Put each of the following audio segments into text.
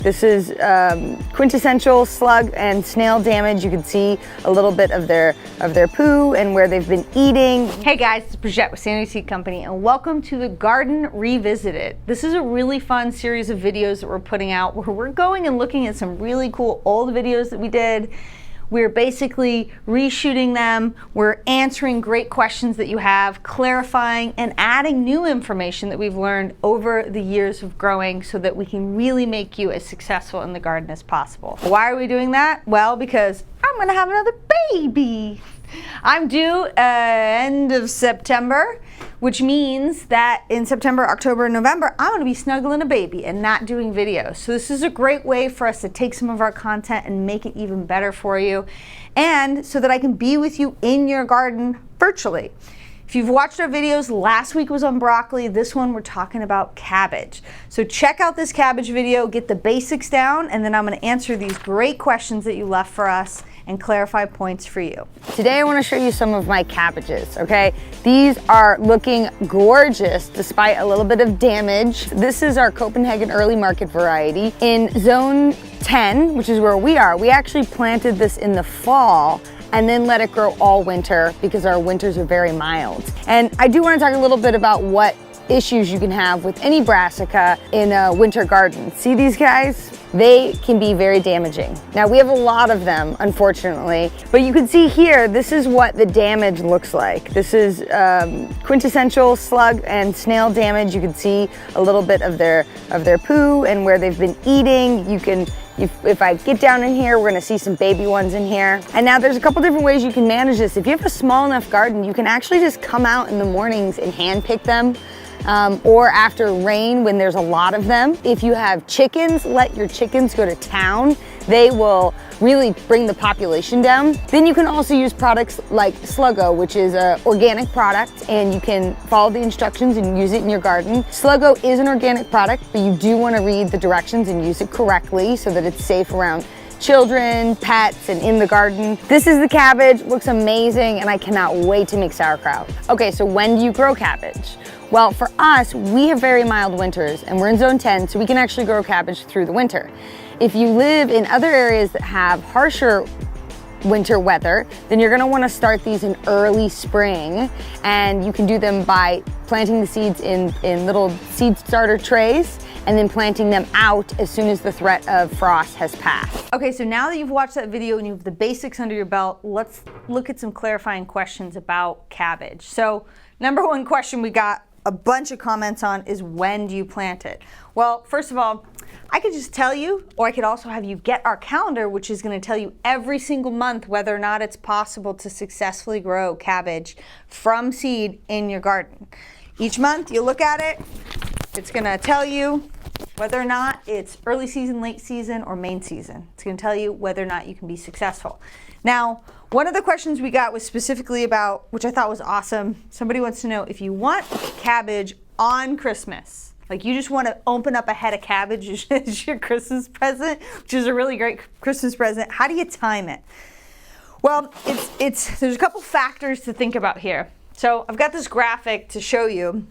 This is quintessential slug and snail damage. You can see a little bit of their poo and where they've been eating. Hey guys, it's Brijette with Sanity Seed Company, and welcome to the Garden Revisited. This is a really fun series of videos that we're putting out where we're going and looking at some really cool old videos that we did. We're basically reshooting them. We're answering great questions that you have, clarifying and adding new information that we've learned over the years of growing so that we can really make you as successful in the garden as possible. Why are we doing that? Well, because I'm gonna have another baby. I'm due end of September, which means that in September, October, and November, I'm gonna be snuggling a baby and not doing videos. So this is a great way for us to take some of our content and make it even better for you, and so that I can be with you in your garden virtually. If you've watched our videos, last week was on broccoli, this one we're talking about cabbage. So check out this cabbage video, get the basics down, and then I'm gonna answer these great questions that you left for us and clarify points for you. Today I wanna show you some of my cabbages, okay? These are looking gorgeous despite a little bit of damage. This is our Copenhagen early market variety. In zone 10, which is where we are, we actually planted this in the fall and then let it grow all winter because our winters are very mild. And I do want to talk a little bit about what issues you can have with any brassica in a winter garden. See these guys? They can be very damaging. Now we have a lot of them, unfortunately, but you can see here, this is what the damage looks like. This is quintessential slug and snail damage. You can see a little bit of their poo and where they've been eating. If I get down in here, we're gonna see some baby ones in here. And now there's a couple different ways you can manage this. If you have a small enough garden, you can actually just come out in the mornings and hand pick them. Or after rain when there's a lot of them. If you have chickens, let your chickens go to town. They will really bring the population down. Then you can also use products like Sluggo, which is an organic product, and you can follow the instructions and use it in your garden. Sluggo is an organic product, but you do want to read the directions and use it correctly so that it's safe around children, pets, and in the garden. This is the cabbage, looks amazing, and I cannot wait to make sauerkraut. Okay, so when do you grow cabbage? Well, for us, we have very mild winters, and we're in zone 10, so we can actually grow cabbage through the winter. If you live in other areas that have harsher winter weather, then you're gonna wanna start these in early spring, and you can do them by planting the seeds in little seed starter trays, and then planting them out as soon as the threat of frost has passed. Okay, so now that you've watched that video and you have the basics under your belt, let's look at some clarifying questions about cabbage. So, number one question we got a bunch of comments on is, when do you plant it? Well, first of all, I could just tell you, or I could also have you get our calendar, which is gonna tell you every single month whether or not it's possible to successfully grow cabbage from seed in your garden. Each month you look at it, it's gonna tell you whether or not it's early season, late season, or main season. It's gonna tell you whether or not you can be successful. Now, one of the questions we got was specifically about, which I thought was awesome, somebody wants to know if you want cabbage on Christmas, like you just want to open up a head of cabbage as your Christmas present, which is a really great Christmas present, how do you time it? Well, there's a couple factors to think about here. So I've got this graphic to show you.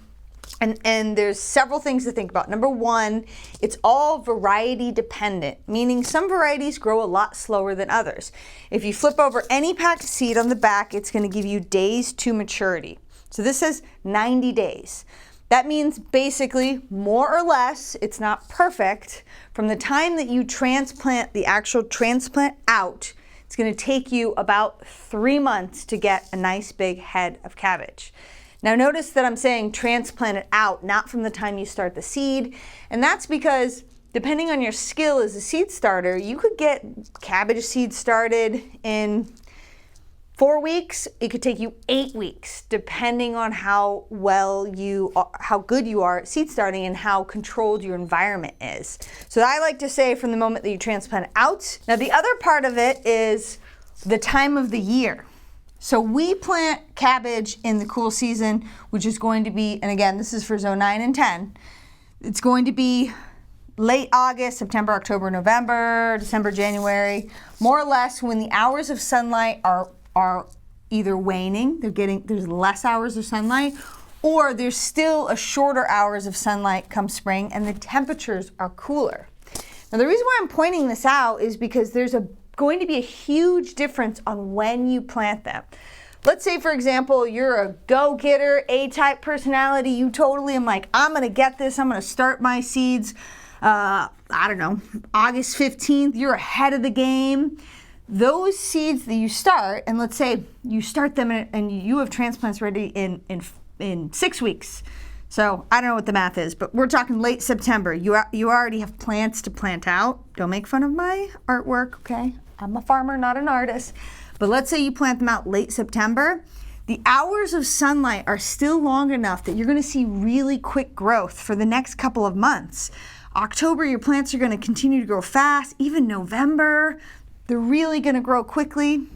And there's several things to think about. Number one, it's all variety dependent, meaning some varieties grow a lot slower than others. If you flip over any packed seed on the back, it's going to give you days to maturity. So this says 90 days. That means basically, more or less, it's not perfect, from the time that you transplant the actual transplant out, it's going to take you about 3 months to get a nice big head of cabbage. Now notice that I'm saying transplant it out, not from the time you start the seed, and that's because depending on your skill as a seed starter, you could get cabbage seed started in 4 weeks. It could take you 8 weeks, depending on how good you are at seed starting and how controlled your environment is. So I like to say from the moment that you transplant it out. Now the other part of it is the time of the year. So we plant cabbage in the cool season, which is going to be, and again, this is for zone 9 and 10, it's going to be late August, September, October, November, December, January, more or less when the hours of sunlight are either waning, there's less hours of sunlight, or there's still a shorter hours of sunlight come spring and the temperatures are cooler. Now the reason why I'm pointing this out is because there's going to be a huge difference on when you plant them. Let's say, for example, you're a go-getter, A-type personality. You totally am like, I'm gonna get this, I'm gonna start my seeds, I don't know, August 15th, you're ahead of the game. Those seeds that you start, and let's say you start them and you have transplants ready in 6 weeks. So I don't know what the math is, but we're talking late September. You already have plants to plant out. Don't make fun of my artwork, okay? I'm a farmer, not an artist. But let's say you plant them out late September. The hours of sunlight are still long enough that you're gonna see really quick growth for the next couple of months. October, your plants are gonna continue to grow fast. Even November, they're really gonna grow quickly.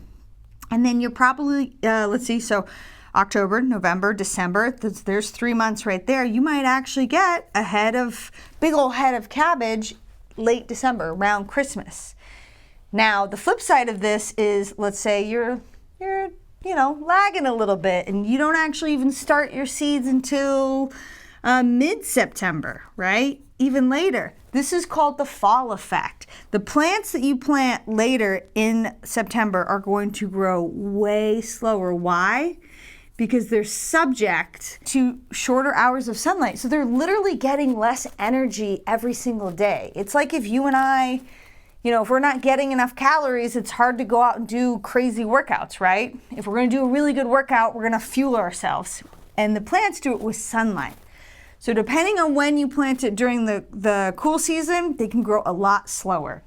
And then you're probably, let's see, so October, November, December, there's 3 months right there. You might actually get big old head of cabbage late December, around Christmas. Now, the flip side of this is, let's say you're lagging a little bit and you don't actually even start your seeds until mid-September, right? Even later. This is called the fall effect. The plants that you plant later in September are going to grow way slower. Why? Because they're subject to shorter hours of sunlight. So they're literally getting less energy every single day. It's like if you and I, if we're not getting enough calories, it's hard to go out and do crazy workouts, right? If we're gonna do a really good workout, we're gonna fuel ourselves. And the plants do it with sunlight. So depending on when you plant it during the cool season, they can grow a lot slower.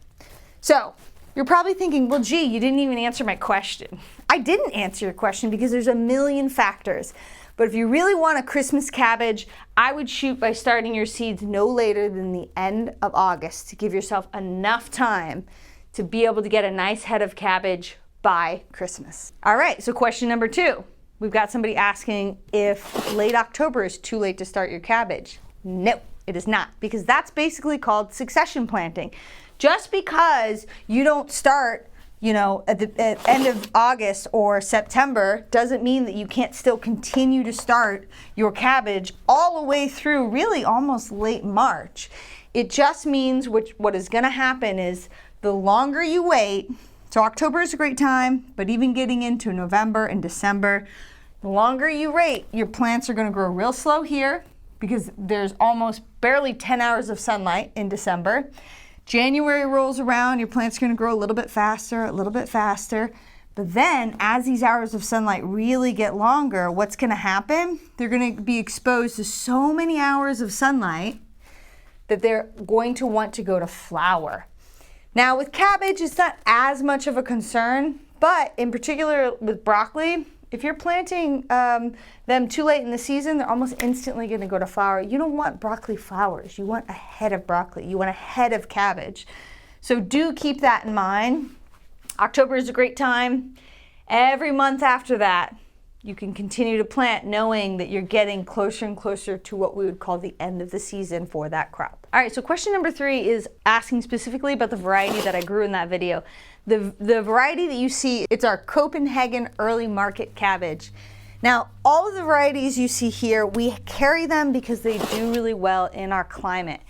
So you're probably thinking, well, gee, you didn't even answer my question. I didn't answer your question because there's a million factors. But if you really want a Christmas cabbage, I would shoot by starting your seeds no later than the end of August to give yourself enough time to be able to get a nice head of cabbage by Christmas. All right, so question number 2. We've got somebody asking if late October is too late to start your cabbage. No, it is not, because that's basically called succession planting. Just because you don't start at the end of August or September doesn't mean that you can't still continue to start your cabbage all the way through really almost late March. It just means what is gonna happen is the longer you wait, so October is a great time, but even getting into November and December, the longer you wait, your plants are gonna grow real slow here because there's almost barely 10 hours of sunlight in December. January rolls around, your plant's gonna grow a little bit faster. But then as these hours of sunlight really get longer, what's gonna happen? They're gonna be exposed to so many hours of sunlight that they're going to want to go to flower. Now with cabbage, it's not as much of a concern, but in particular with broccoli, if you're planting them too late in the season, they're almost instantly gonna go to flower. You don't want broccoli flowers. You want a head of broccoli. You want a head of cabbage. So do keep that in mind. October is a great time. Every month after that, you can continue to plant knowing that you're getting closer and closer to what we would call the end of the season for that crop. All right, so question number 3 is asking specifically about the variety that I grew in that video. The variety that you see, it's our Copenhagen early market cabbage. Now, all of the varieties you see here, we carry them because they do really well in our climate.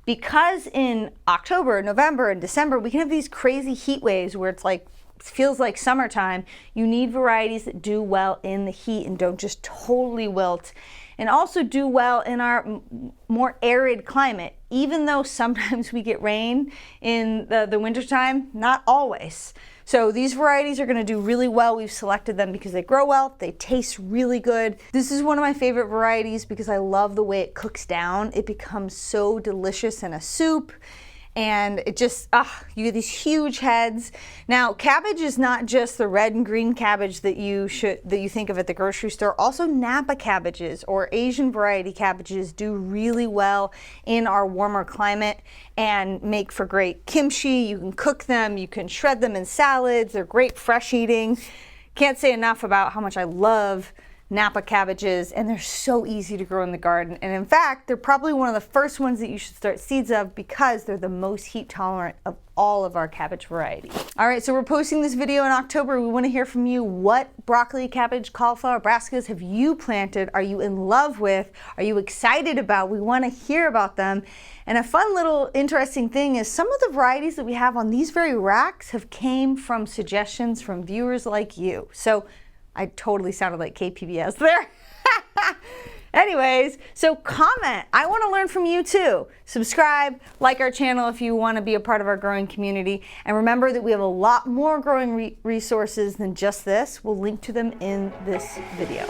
Because in October, November, and December, we can have these crazy heat waves where it's like, feels like summertime. You need varieties that do well in the heat and don't just totally wilt, and also do well in our more arid climate. Even though sometimes we get rain in the wintertime, not always. So these varieties are gonna do really well. We've selected them because they grow well, they taste really good. This is one of my favorite varieties because I love the way it cooks down. It becomes so delicious in a soup. And it just, you get these huge heads. Now, cabbage is not just the red and green cabbage that you think of at the grocery store. Also, Napa cabbages or Asian variety cabbages do really well in our warmer climate and make for great kimchi. You can cook them, you can shred them in salads. They're great fresh eating. Can't say enough about how much I love Napa cabbages, and they're so easy to grow in the garden. And in fact, they're probably one of the first ones that you should start seeds of because they're the most heat tolerant of all of our cabbage varieties. All right, so we're posting this video in October. We want to hear from you. What broccoli, cabbage, cauliflower, brassicas have you planted? Are you in love with? Are you excited about? We want to hear about them. And a fun little interesting thing is some of the varieties that we have on these very racks have came from suggestions from viewers like you. So I totally sounded like KPBS there. Anyways, so comment. I want to learn from you too. Subscribe, like our channel if you want to be a part of our growing community. And remember that we have a lot more growing resources than just this. We'll link to them in this video.